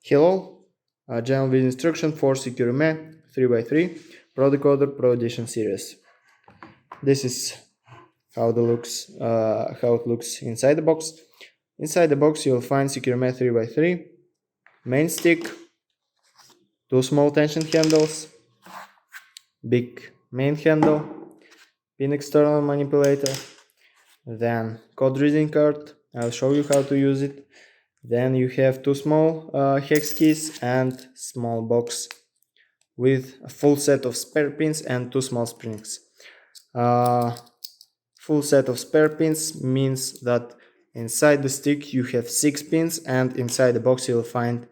Hello, general video instruction for Securemme 3x3 Prodecoder Proedition series. This is how it looks inside the box. Inside the box you'll find Securemme 3x3, main stick, two small tension handles, big main handle, pin external manipulator, then code reading card. I'll show you how to use it. Then you have two small hex keys and small box with a full set of spare pins and two small springs. Full set of spare pins means that inside the stick you have 6 pins, and inside the box you'll find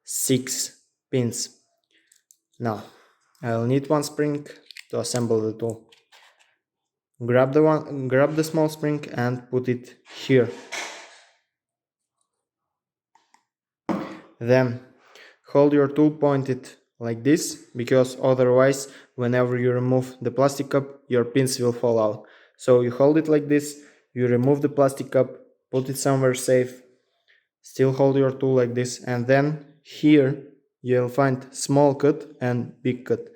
6 pins. Now I'll need one spring to assemble the tool. Grab the small spring and put it here. Then hold your tool pointed like this, because otherwise whenever you remove the plastic cup your pins will fall out. So you hold it like this, you remove the plastic cup, put it somewhere safe, still hold your tool like this, and then here you'll find small cut and big cut.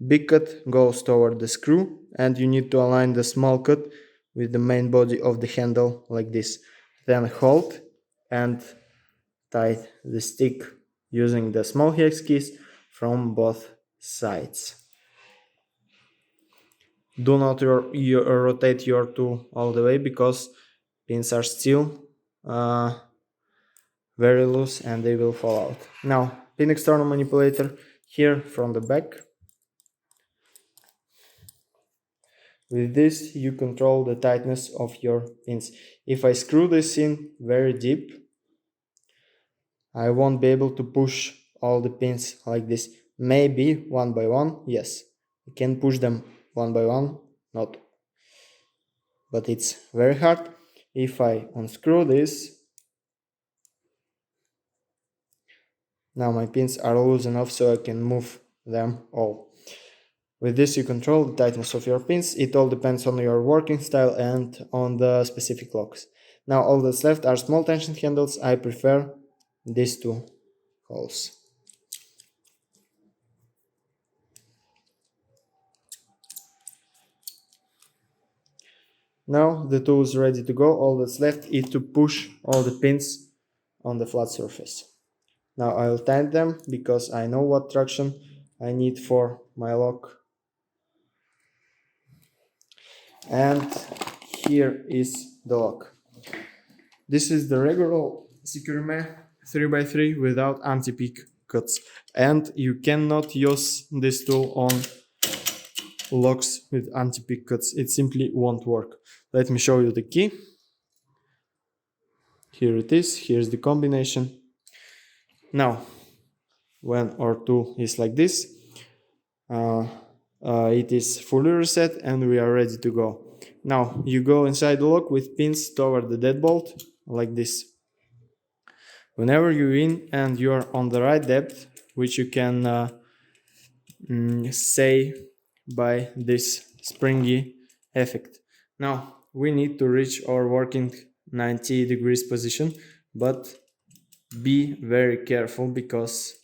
Big cut goes toward the screw, and you need to align the small cut with the main body of the handle like this. Then hold and tight the stick using the small hex keys from both sides. Do not rotate your tool all the way, because pins are still very loose and they will fall out. Now, pin external manipulator here from the back. With this you control the tightness of your pins. If I screw this in very deep, I won't be able to push all the pins like this. Maybe one by one, yes, I can push them one by one, not. But it's very hard. If I unscrew this, now my pins are loose enough so I can move them all. With this you control the tightness of your pins. It all depends on your working style and on the specific locks. Now all that's left are small tension handles. I prefer these two holes. Now the tool is ready to go. All that's left is to push all the pins on the flat surface. Now I'll tighten them, because I know what traction I need for my lock. And here is the lock. This is the regular Securemme 3x3 without anti-pick cuts, and you cannot use this tool on locks with anti-pick cuts. It simply won't work. Let me show you the key. Here it is. Here's the combination. Now, when our tool is like this, it is fully reset and we are ready to go. Now you go inside the lock with pins toward the deadbolt like this. Whenever you're in and you're on the right depth, which you can say by this springy effect. Now we need to reach our working 90 degrees position, but be very careful, because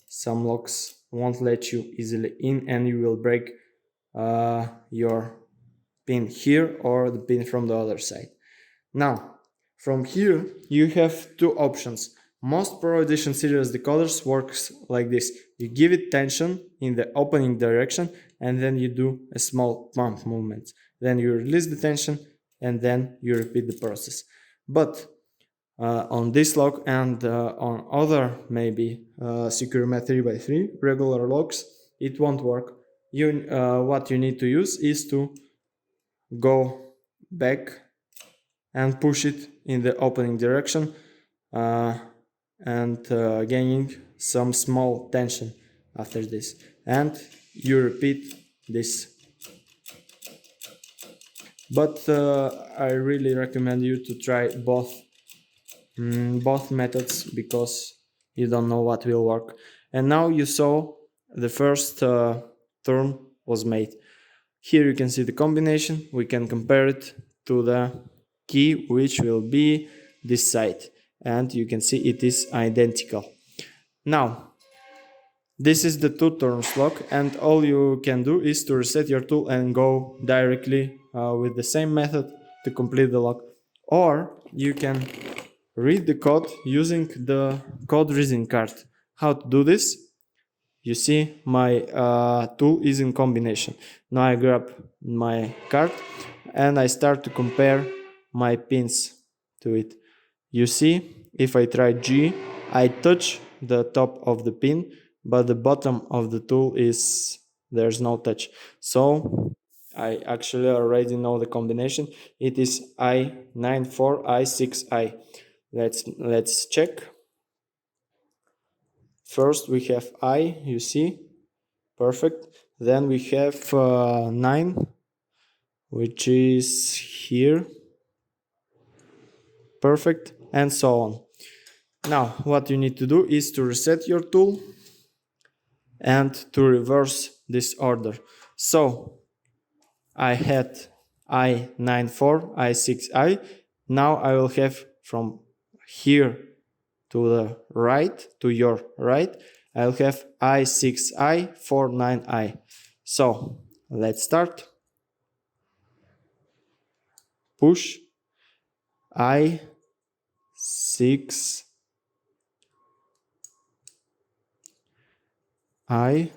some locks won't let you easily in and you will break your pin here or the pin from the other side. Now from here you have two options. Most Proedition series decoders works like this. You give it tension in the opening direction and then you do a small pump movement. Then you release the tension and then you repeat the process. But on this lock and on other maybe Securemme 3x3 regular locks, it won't work. What you need to use is to go back and push it in the opening direction and gaining some small tension after this, and you repeat this. But I really recommend you to try both methods, because you don't know what will work. And now you saw the first turn was made. Here you can see the combination. We can compare it to the key, which will be this side, and you can see it is identical. Now, this is the 2 turns lock, and all you can do is to reset your tool and go directly with the same method to complete the lock. Or you can read the code using the code reading card. How to do this? You see my tool is in combination. Now I grab my card and I start to compare my pins to it. You see, if I try G, I touch the top of the pin, but the bottom of the tool is, there's no touch. So I actually already know the combination. It is I94, I6I. Let's check. First we have I, you see, perfect. Then we have 9, which is here, perfect, and so on. Now what you need to do is to reset your tool and to reverse this order. So I had I94, I6I. Now I will have from here to the right, to your right, I'll have I6I, 49I. So let's start. Push I6 I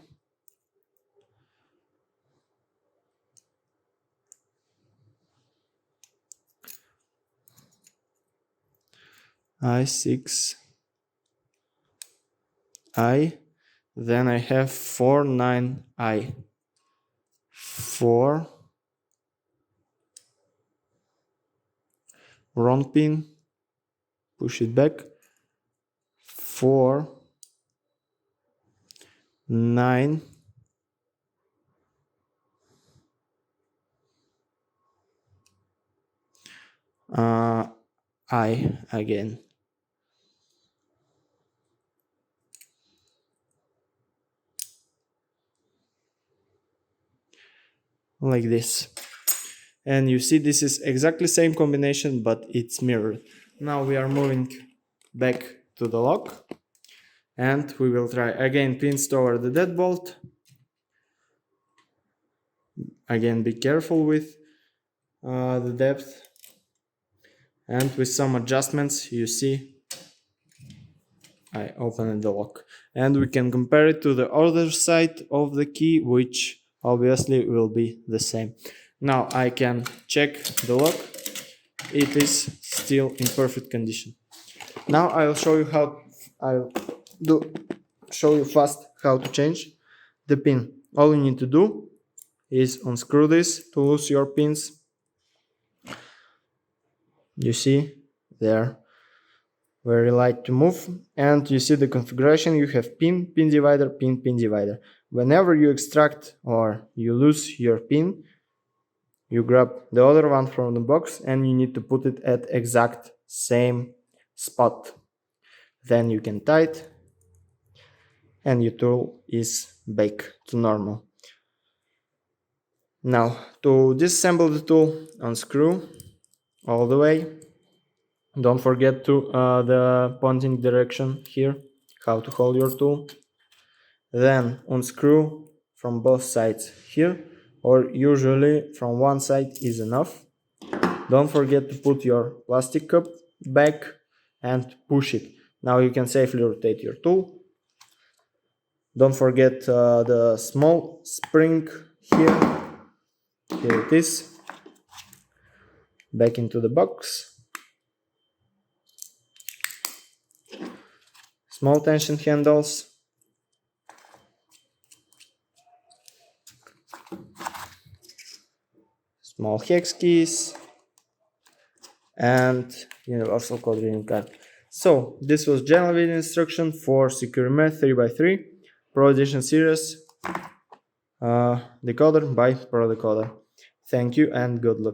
I6 I, then I have 49I, 4, wrong pin, push it back, 4, 9, I again. Like this. And you see this is exactly same combination, but it's mirrored. Now we are moving back to the lock and we will try again pins toward the deadbolt. Again, be careful with the depth, and with some adjustments you see I opened the lock, and we can compare it to the other side of the key, which obviously will be the same. Now I can check the lock. It is still in perfect condition. Now I'll show you fast how to change the pin. All you need to do is unscrew this to lose your pins. You see they're very light to move, and you see the configuration. You have pin, pin divider, pin, pin divider. Whenever you extract or you lose your pin, you grab the other one from the box and you need to put it at exact same spot. Then you can tie it and your tool is back to normal. Now to disassemble the tool, unscrew all the way. Don't forget to the pointing direction here, how to hold your tool. Then unscrew from both sides here, or usually from one side is enough. Don't forget to put your plastic cup back and push it. Now you can safely rotate your tool. Don't forget the small spring here. Here it is. Back into the box. Small tension handles. Small hex keys. And universal code reading card. So this was general video instruction for Securemme 3x3 Proedition series decoder by Prodecoder. Thank you and good luck.